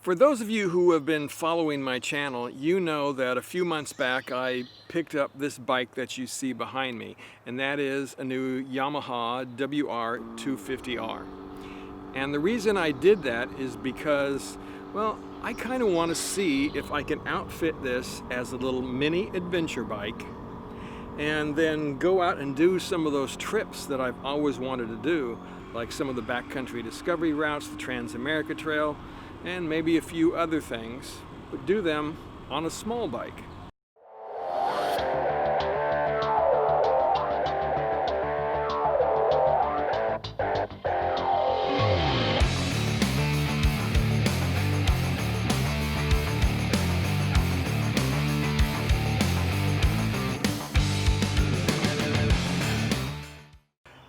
For those of you who have been following my channel, you know that a few months back I picked up this bike that you see behind me, and that is a new Yamaha WR250R. And the reason I did that is because, well, I kind of want to see if I can outfit this as a little mini adventure bike and then go out and do some of those trips that I've always wanted to do, like some of the backcountry discovery routes, the Trans-America Trail, and maybe a few other things, but do them on a small bike.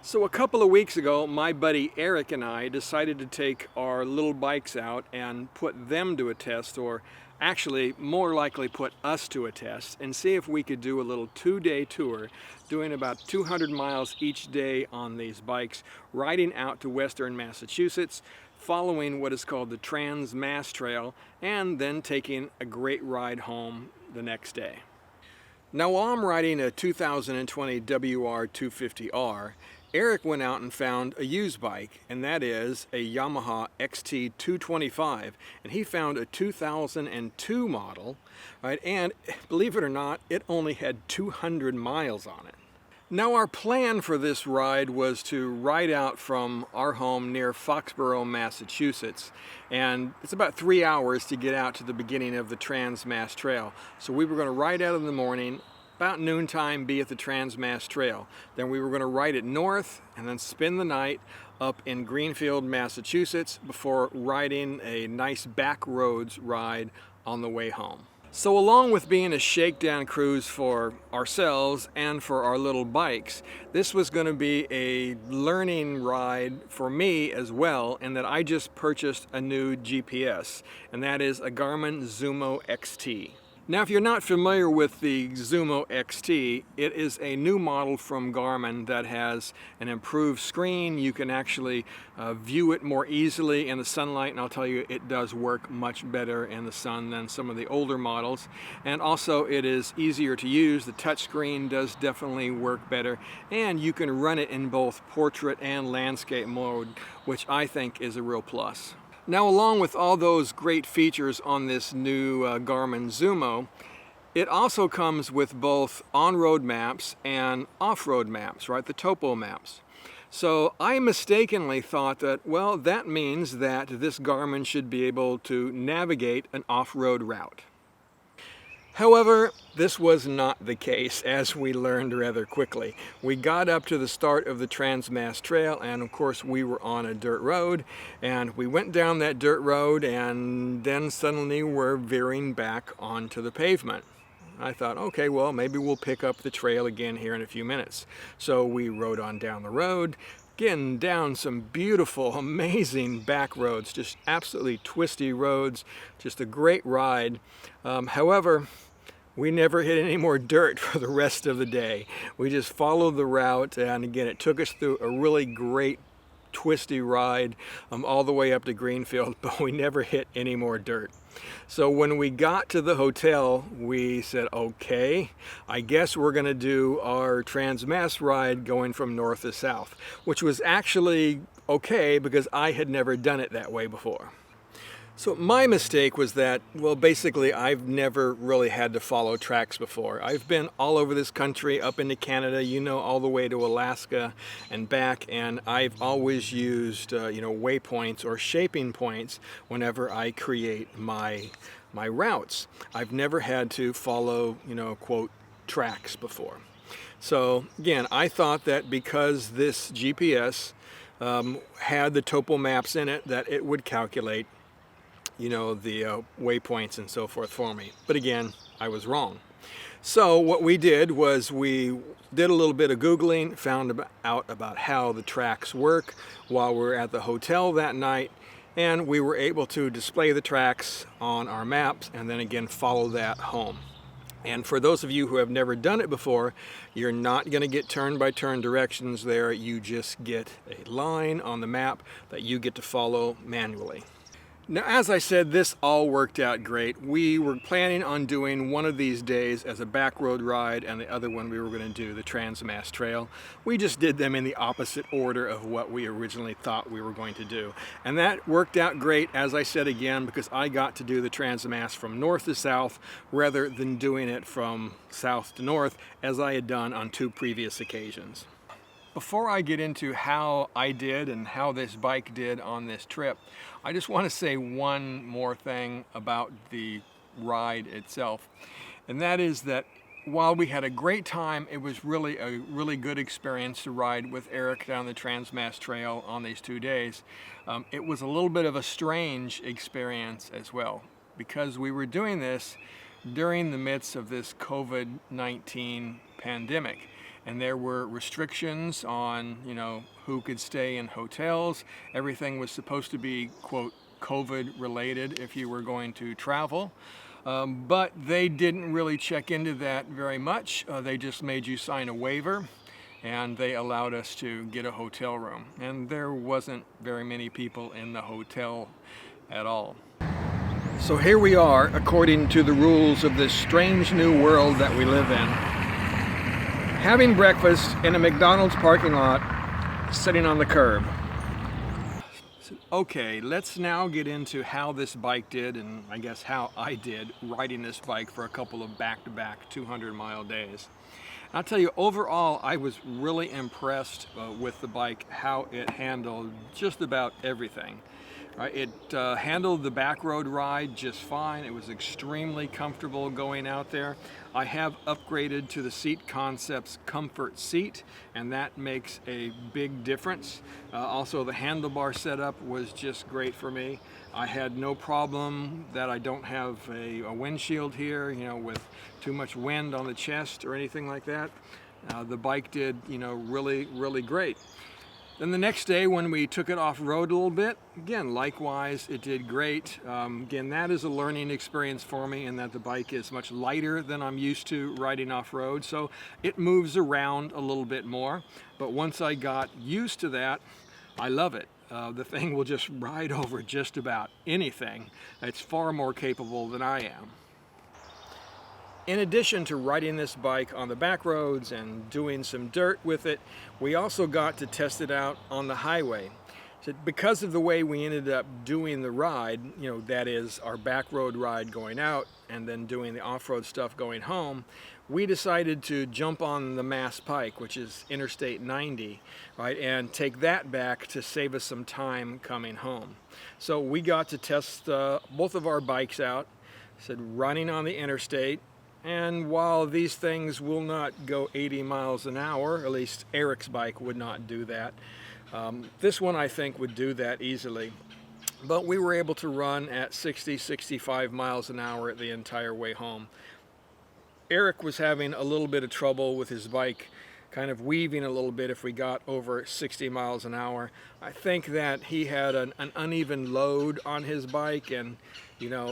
So a couple of weeks ago, my buddy Eric and I decided to take our little bikes out and put them to a test, or actually more likely put us to a test, and see if we could do a little two-day tour, doing about 200 miles each day on these bikes, riding out to western Massachusetts, following what is called the Trans-Mass Trail, and then taking a great ride home the next day. Now, while I'm riding a 2020 WR250R, Eric went out and found a used bike, and that is a Yamaha XT 225, and he found a 2002 model, right? And believe it or not, it only had 200 miles on it. Now, our plan for this ride was to ride out from our home near Foxborough, Massachusetts, and it's about 3 hours to get out to the beginning of the Trans-Mass Trail. So we were going to ride out in the morning, about noontime be at the Trans-Mass Trail. Then we were going to ride it north and then spend the night up in Greenfield, Massachusetts before riding a nice back roads ride on the way home. So along with being a shakedown cruise for ourselves and for our little bikes, this was going to be a learning ride for me as well, in that I just purchased a new GPS, and that is a Garmin Zumo XT. Now, if you're not familiar with the Zumo XT, it is a new model from Garmin that has an improved screen. You can actually view it more easily in the sunlight, and I'll tell you, it does work much better in the sun than some of the older models. And also, it is easier to use. The touchscreen does definitely work better, and you can run it in both portrait and landscape mode, which I think is a real plus. Now, along with all those great features on this new Garmin Zumo, it also comes with both on-road maps and off-road maps, right? The topo maps. So I mistakenly thought that, well, that means that this Garmin should be able to navigate an off-road route. However, this was not the case, as we learned rather quickly. We got up to the start of the Trans-Mass Trail, and of course we were on a dirt road, and we went down that dirt road, and then suddenly we're veering back onto the pavement. I thought, okay, well, maybe we'll pick up the trail again here in a few minutes. So we rode on down the road, again down some beautiful, amazing back roads, just absolutely twisty roads, just a great ride. However, we never hit any more dirt for the rest of the day. We just followed the route, and again, it took us through a really great twisty ride all the way up to Greenfield, but we never hit any more dirt. So when we got to the hotel, we said, okay, I guess we're going to do our Trans-Mass ride going from north to south, which was actually okay because I had never done it that way before. So my mistake was that, well, basically I've never really had to follow tracks before. I've been all over this country, up into Canada, you know, all the way to Alaska and back, and I've always used, waypoints or shaping points whenever I create my routes. I've never had to follow, quote, tracks before. So again, I thought that because this GPS had the topo maps in it, that it would calculate the waypoints and so forth for me. But again, I was wrong. So what we did was we did a little bit of Googling, found out about how the tracks work while we were at the hotel that night, and we were able to display the tracks on our maps and then again follow that home. And for those of you who have never done it before, you're not going to get turn-by-turn directions there. You just get a line on the map that you get to follow manually. Now, as I said, this all worked out great. We were planning on doing one of these days as a back road ride, and the other one we were going to do the Transmass Trail. We just did them in the opposite order of what we originally thought we were going to do. And that worked out great, as I said again, because I got to do the Transmass from north to south rather than doing it from south to north as I had done on 2 previous occasions. Before I get into how I did and how this bike did on this trip, I just want to say one more thing about the ride itself. And that is that while we had a great time, it was really a really good experience to ride with Eric down the Transmass Trail on these 2 days. It was a little bit of a strange experience as well, because we were doing this during the midst of this COVID-19 pandemic. And there were restrictions on, who could stay in hotels. Everything was supposed to be, quote, COVID related if you were going to travel. But they didn't really check into that very much. They just made you sign a waiver, and they allowed us to get a hotel room. And there wasn't very many people in the hotel at all. So here we are, according to the rules of this strange new world that we live in, having breakfast in a McDonald's parking lot, sitting on the curb. Okay, let's now get into how this bike did, and I guess how I did riding this bike for a couple of back-to-back 200-mile days. I'll tell you, overall, I was really impressed with the bike, how it handled just about everything. It handled the back road ride just fine. It was extremely comfortable going out there. I have upgraded to the Seat Concepts Comfort Seat, and that makes a big difference. Also, the handlebar setup was just great for me. I had no problem that I don't have a windshield here, with too much wind on the chest or anything like that. The bike did, really, really great. Then the next day when we took it off-road a little bit, again, likewise, it did great. Again, that is a learning experience for me in that the bike is much lighter than I'm used to riding off-road, so it moves around a little bit more. But once I got used to that, I love it. The thing will just ride over just about anything. It's far more capable than I am. In addition to riding this bike on the back roads and doing some dirt with it, we also got to test it out on the highway. So because of the way we ended up doing the ride, that is our back road ride going out and then doing the off-road stuff going home, we decided to jump on the Mass Pike, which is Interstate 90, right, and take that back to save us some time coming home. So we got to test both of our bikes out, running on the interstate. And while these things will not go 80 miles an hour, at least Eric's bike would not do that, this one I think would do that easily. But we were able to run at 60, 65 miles an hour the entire way home. Eric was having a little bit of trouble with his bike, kind of weaving a little bit if we got over 60 miles an hour. I think that he had an uneven load on his bike, and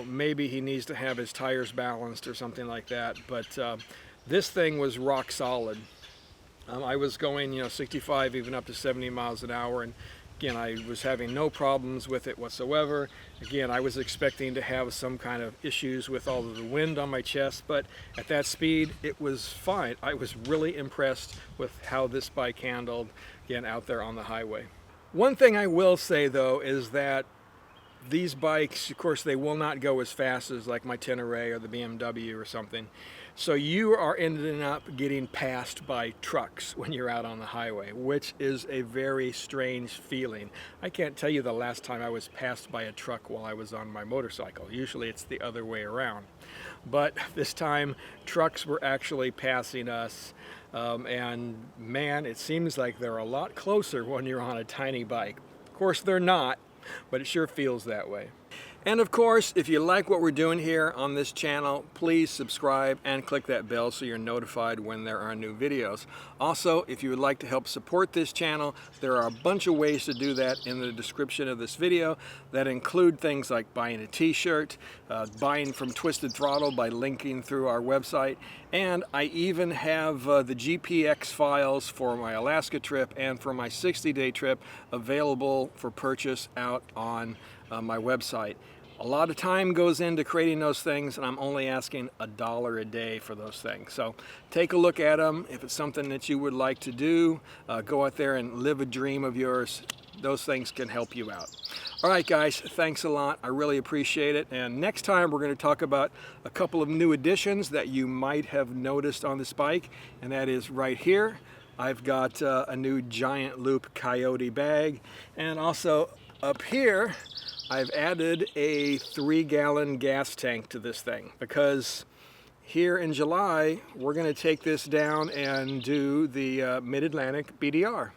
maybe he needs to have his tires balanced or something like that. But this thing was rock solid. I was going 65, even up to 70 miles an hour, and again, I was having no problems with it whatsoever. Again, I was expecting to have some kind of issues with all of the wind on my chest, but at that speed, it was fine. I was really impressed with how this bike handled, again, out there on the highway. One thing I will say, though, is that these bikes, of course, they will not go as fast as like my Tenere or the BMW or something. So you are ending up getting passed by trucks when you're out on the highway, which is a very strange feeling. I can't tell you the last time I was passed by a truck while I was on my motorcycle. Usually it's the other way around. But this time, trucks were actually passing us. And man, it seems like they're a lot closer when you're on a tiny bike. Of course, they're not, but it sure feels that way. And of course, if you like what we're doing here on this channel, please subscribe and click that bell so you're notified when there are new videos. Also, if you would like to help support this channel, there are a bunch of ways to do that in the description of this video that include things like buying a t-shirt, buying from Twisted Throttle by linking through our website, and I even have the GPX files for my Alaska trip and for my 60-day trip available for purchase out on my website. A lot of time goes into creating those things, and I'm only asking $1 a day for those things. So take a look at them. If it's something that you would like to do, go out there and live a dream of yours. Those things can help you out. All right, guys, thanks a lot. I really appreciate it. And next time we're going to talk about a couple of new additions that you might have noticed on this bike, and that is right here. I've got a new giant loop Coyote bag, and also up here I've added a 3-gallon gas tank to this thing, because here in July we're going to take this down and do the Mid-Atlantic BDR.